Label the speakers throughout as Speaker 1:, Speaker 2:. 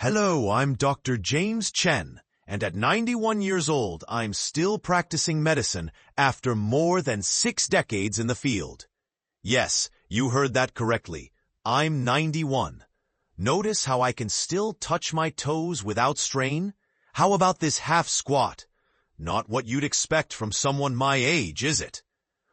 Speaker 1: Hello, I'm Dr. James Chen, and at 91 years old, I'm still practicing medicine after more than 6 decades in the field. Yes, you heard that correctly. I'm 91. Notice how I can still touch my toes without strain? How about this half squat? Not what you'd expect from someone my age, is it?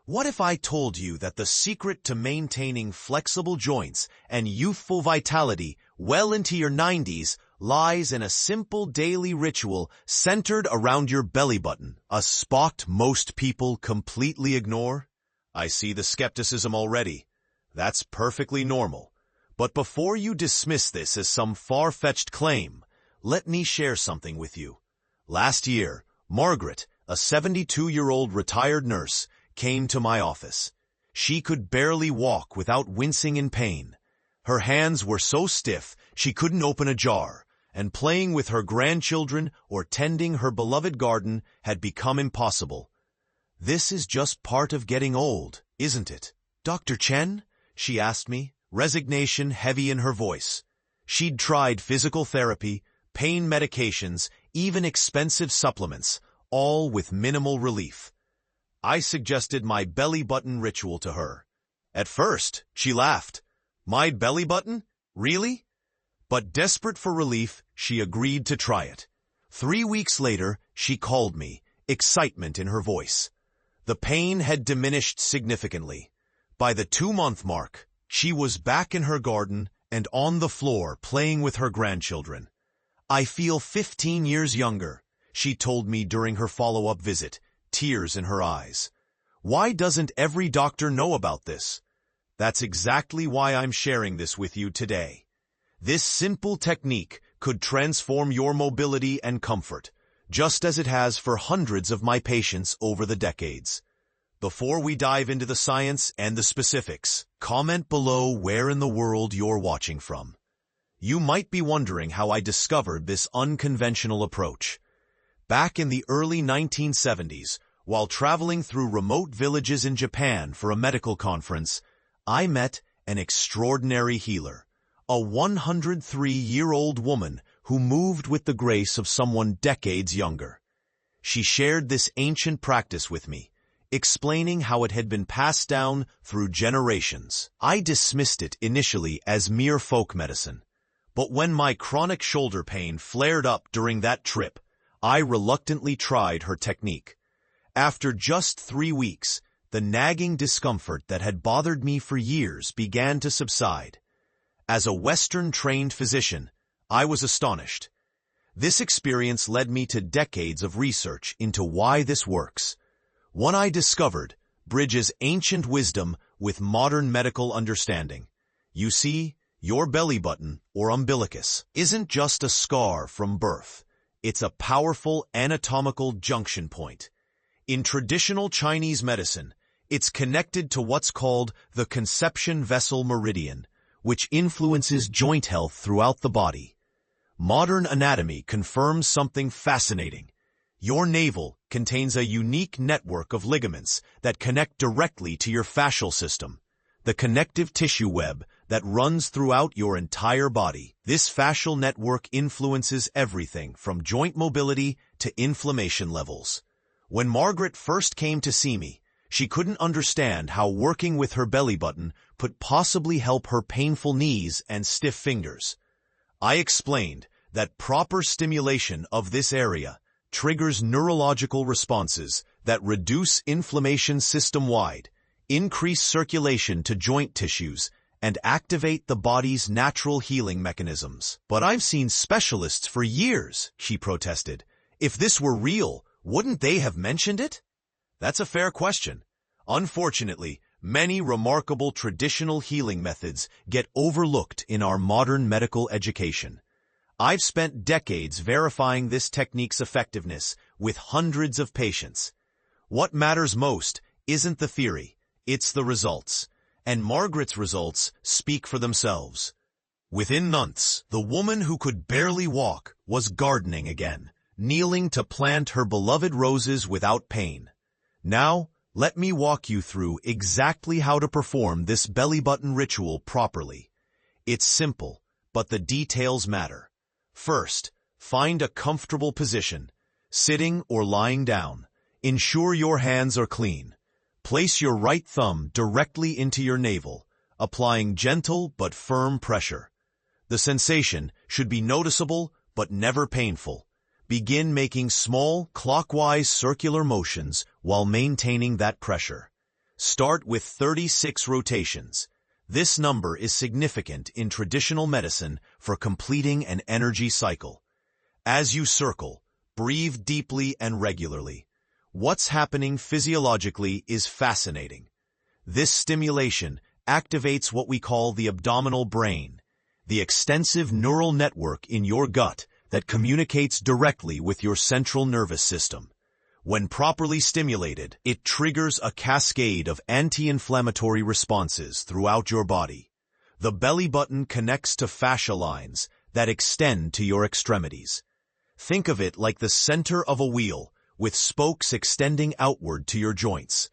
Speaker 1: What if I told you that the secret to maintaining flexible joints and youthful vitality well into your 90s lies in a simple daily ritual centered around your belly button, a spot most people completely ignore? I see the skepticism already. That's perfectly normal. But before you dismiss this as some far-fetched claim, let me share something with you. Last year, Margaret, a 72-year-old retired nurse, came to my office. She could barely walk without wincing in pain. Her hands were so stiff she couldn't open a jar, and playing with her grandchildren or tending her beloved garden had become impossible. This is just part of getting old, isn't it? Dr. Chen? She asked me, resignation heavy in her voice. She'd tried physical therapy, pain medications, even expensive supplements, all with minimal relief. I suggested my belly button ritual to her. At first, she laughed. My belly button? Really? But desperate for relief, she agreed to try it. 3 weeks later, she called me, excitement in her voice. The pain had diminished significantly. By the 2-month mark, she was back in her garden and on the floor playing with her grandchildren. I feel 15 years younger, she told me during her follow-up visit, tears in her eyes. Why doesn't every doctor know about this? That's exactly why I'm sharing this with you today. This simple technique could transform your mobility and comfort, just as it has for hundreds of my patients over the decades. Before we dive into the science and the specifics, comment below where in the world you're watching from. You might be wondering how I discovered this unconventional approach. Back in the early 1970s, while traveling through remote villages in Japan for a medical conference, I met an extraordinary healer, a 103-year-old woman who moved with the grace of someone decades younger. She shared this ancient practice with me, explaining how it had been passed down through generations. I dismissed it initially as mere folk medicine, but when my chronic shoulder pain flared up during that trip, I reluctantly tried her technique. After just 3 weeks, the nagging discomfort that had bothered me for years began to subside. As a Western-trained physician, I was astonished. This experience led me to decades of research into why this works. What I discovered bridges ancient wisdom with modern medical understanding. You see, your belly button, or umbilicus, isn't just a scar from birth. It's a powerful anatomical junction point. In traditional Chinese medicine, it's connected to what's called the conception vessel meridian, which influences joint health throughout the body. Modern anatomy confirms something fascinating. Your navel contains a unique network of ligaments that connect directly to your fascial system, the connective tissue web that runs throughout your entire body. This fascial network influences everything from joint mobility to inflammation levels. When Margaret first came to see me, she couldn't understand how working with her belly button could possibly help her painful knees and stiff fingers. I explained that proper stimulation of this area triggers neurological responses that reduce inflammation system-wide, increase circulation to joint tissues, and activate the body's natural healing mechanisms. But I've seen specialists for years, she protested. If this were real, wouldn't they have mentioned it? That's a fair question. Unfortunately, many remarkable traditional healing methods get overlooked in our modern medical education. I've spent decades verifying this technique's effectiveness with hundreds of patients. What matters most isn't the theory, it's the results. And Margaret's results speak for themselves. Within months, the woman who could barely walk was gardening again, kneeling to plant her beloved roses without pain. Now, let me walk you through exactly how to perform this belly button ritual properly. It's simple, but the details matter. First, find a comfortable position, sitting or lying down. Ensure your hands are clean. Place your right thumb directly into your navel, applying gentle but firm pressure. The sensation should be noticeable but never painful. Begin making small, clockwise circular motions while maintaining that pressure. Start with 36 rotations. This number is significant in traditional medicine for completing an energy cycle. As you circle, breathe deeply and regularly. What's happening physiologically is fascinating. This stimulation activates what we call the abdominal brain, the extensive neural network in your gut that communicates directly with your central nervous system. When properly stimulated, it triggers a cascade of anti-inflammatory responses throughout your body. The belly button connects to fascia lines that extend to your extremities. Think of it like the center of a wheel, with spokes extending outward to your joints.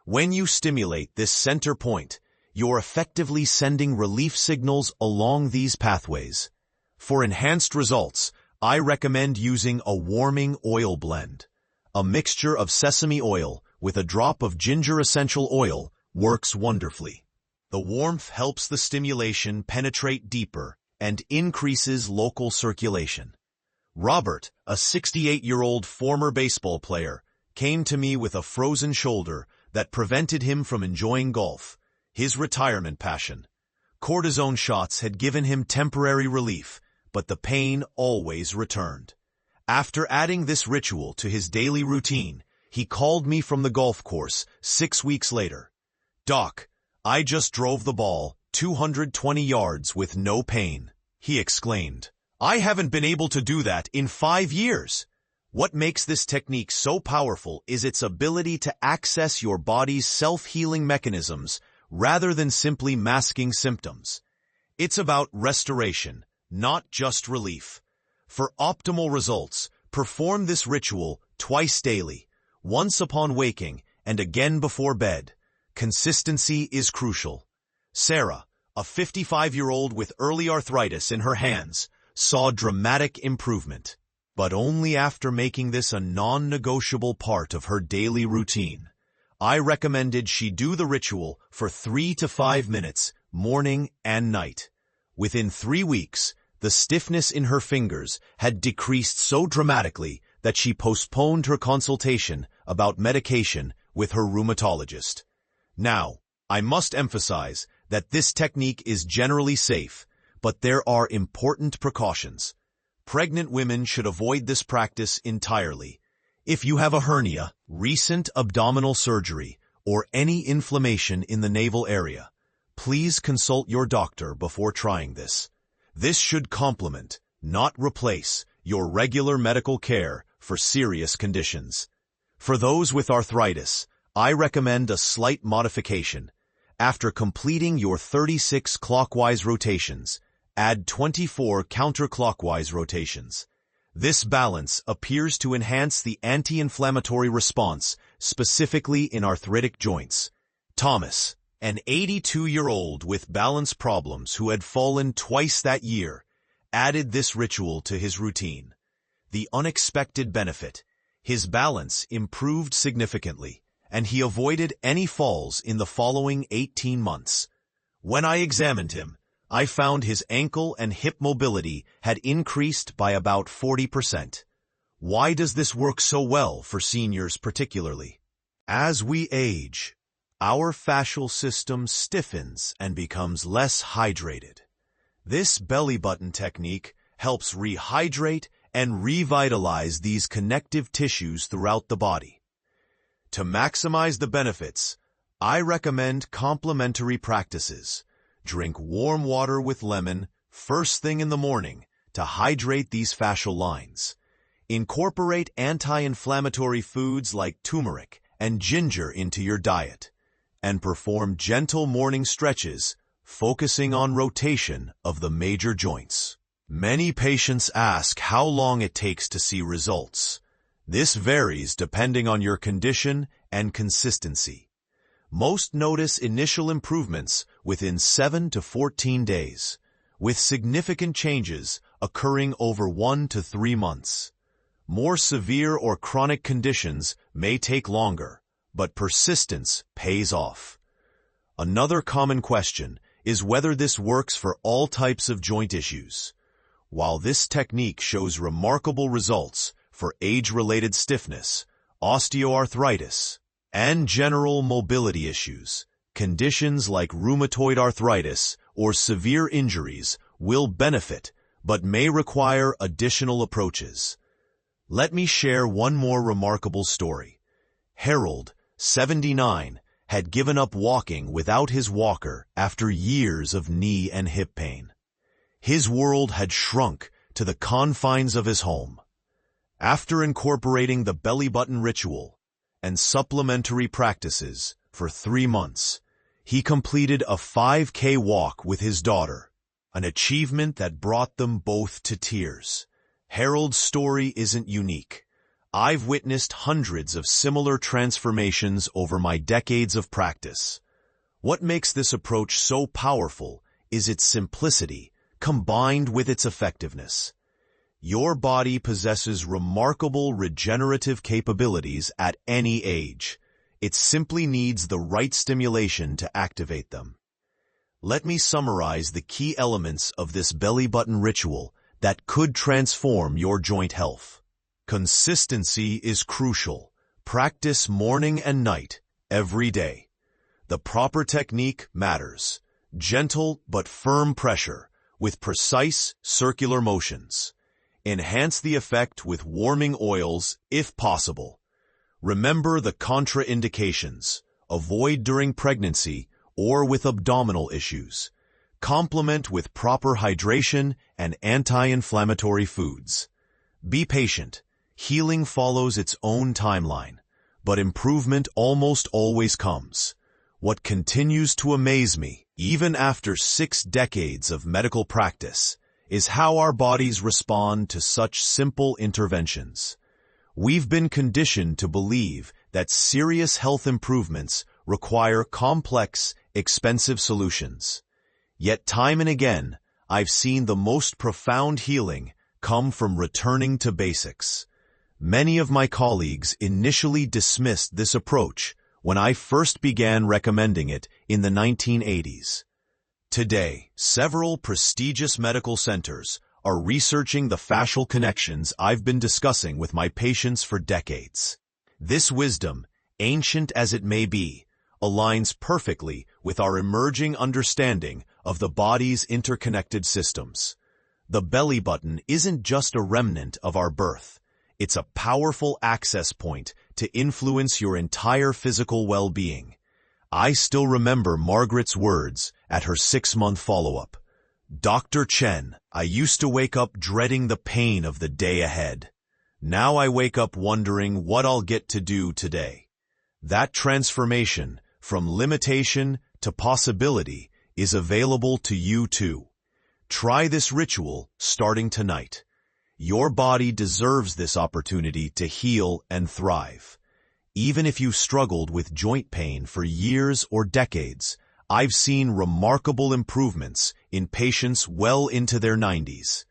Speaker 1: When you stimulate this center point, you're effectively sending relief signals along these pathways. For enhanced results, I recommend using a warming oil blend. A mixture of sesame oil with a drop of ginger essential oil works wonderfully. The warmth helps the stimulation penetrate deeper and increases local circulation. Robert, a 68-year-old former baseball player, came to me with a frozen shoulder that prevented him from enjoying golf, his retirement passion. Cortisone shots had given him temporary relief, but the pain always returned. After adding this ritual to his daily routine, he called me from the golf course 6 weeks later. "Doc, I just drove the ball 220 yards with no pain," he exclaimed. "I haven't been able to do that in 5 years." What makes this technique so powerful is its ability to access your body's self-healing mechanisms rather than simply masking symptoms. It's about restoration, not just relief. For optimal results, perform this ritual twice daily, once upon waking and again before bed. Consistency is crucial. Sarah, a 55-year-old with early arthritis in her hands, saw dramatic improvement, but only after making this a non-negotiable part of her daily routine. I recommended she do the ritual for 3 to 5 minutes, morning and night. Within 3 weeks, the stiffness in her fingers had decreased so dramatically that she postponed her consultation about medication with her rheumatologist. Now, I must emphasize that this technique is generally safe, but there are important precautions. Pregnant women should avoid this practice entirely. If you have a hernia, recent abdominal surgery, or any inflammation in the navel area, please consult your doctor before trying this. This should complement, not replace, your regular medical care for serious conditions. For those with arthritis, I recommend a slight modification. After completing your 36 clockwise rotations, add 24 counterclockwise rotations. This balance appears to enhance the anti-inflammatory response, specifically in arthritic joints. Thomas, an 82-year-old with balance problems who had fallen twice that year, added this ritual to his routine. The unexpected benefit: his balance improved significantly, and he avoided any falls in the following 18 months. When I examined him, I found his ankle and hip mobility had increased by about 40%. Why does this work so well for seniors particularly? As we age, our fascial system stiffens and becomes less hydrated. This belly button technique helps rehydrate and revitalize these connective tissues throughout the body. To maximize the benefits, I recommend complementary practices. Drink warm water with lemon first thing in the morning to hydrate these fascial lines. Incorporate anti-inflammatory foods like turmeric and ginger into your diet, and perform gentle morning stretches, focusing on rotation of the major joints. Many patients ask how long it takes to see results. This varies depending on your condition and consistency. Most notice initial improvements within 7 to 14 days, with significant changes occurring over 1 to 3 months. More severe or chronic conditions may take longer, but persistence pays off. Another common question is whether this works for all types of joint issues. While this technique shows remarkable results for age-related stiffness, osteoarthritis, and general mobility issues, conditions like rheumatoid arthritis or severe injuries will benefit but may require additional approaches. Let me share one more remarkable story. Harold, 79, had given up walking without his walker after years of knee and hip pain. His world had shrunk to the confines of his home. After incorporating the belly button ritual and supplementary practices for 3 months, he completed a 5K walk with his daughter, an achievement that brought them both to tears. Harold's story isn't unique. I've witnessed hundreds of similar transformations over my decades of practice. What makes this approach so powerful is its simplicity combined with its effectiveness. Your body possesses remarkable regenerative capabilities at any age. It simply needs the right stimulation to activate them. Let me summarize the key elements of this belly button ritual that could transform your joint health. Consistency is crucial. Practice morning and night, every day. The proper technique matters. Gentle but firm pressure with precise circular motions. Enhance the effect with warming oils if possible. Remember the contraindications. Avoid during pregnancy or with abdominal issues. Complement with proper hydration and anti-inflammatory foods. Be patient. Healing follows its own timeline, but improvement almost always comes. What continues to amaze me, even after 6 decades of medical practice, is how our bodies respond to such simple interventions. We've been conditioned to believe that serious health improvements require complex, expensive solutions. Yet time and again, I've seen the most profound healing come from returning to basics. Many of my colleagues initially dismissed this approach when I first began recommending it in the 1980s. Today, several prestigious medical centers are researching the fascial connections I've been discussing with my patients for decades. This wisdom, ancient as it may be, aligns perfectly with our emerging understanding of the body's interconnected systems. The belly button isn't just a remnant of our birth. It's a powerful access point to influence your entire physical well-being. I still remember Margaret's words at her 6-month follow-up. Dr. Chen, I used to wake up dreading the pain of the day ahead. Now I wake up wondering what I'll get to do today. That transformation from limitation to possibility is available to you too. Try this ritual starting tonight. Your body deserves this opportunity to heal and thrive. Even if you've struggled with joint pain for years or decades, I've seen remarkable improvements in patients well into their 90s.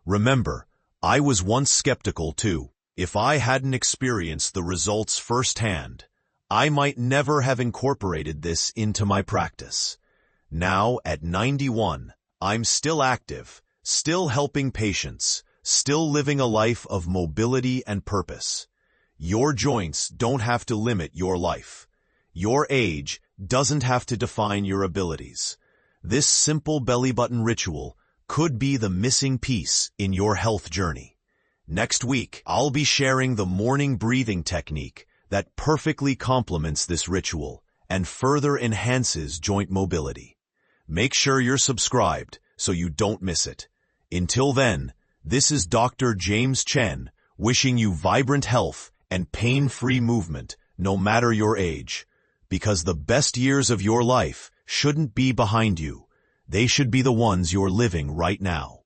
Speaker 1: Remember, I was once skeptical too. If I hadn't experienced the results firsthand, I might never have incorporated this into my practice. Now, at 91, I'm still active, still helping patients, still living a life of mobility and purpose. Your joints don't have to limit your life. Your age doesn't have to define your abilities. This simple belly button ritual could be the missing piece in your health journey. Next week, I'll be sharing the morning breathing technique that perfectly complements this ritual and further enhances joint mobility. Make sure you're subscribed so you don't miss it. Until then, this is Dr. James Chen wishing you vibrant health and pain-free movement no matter your age. Because the best years of your life shouldn't be behind you. They should be the ones you're living right now.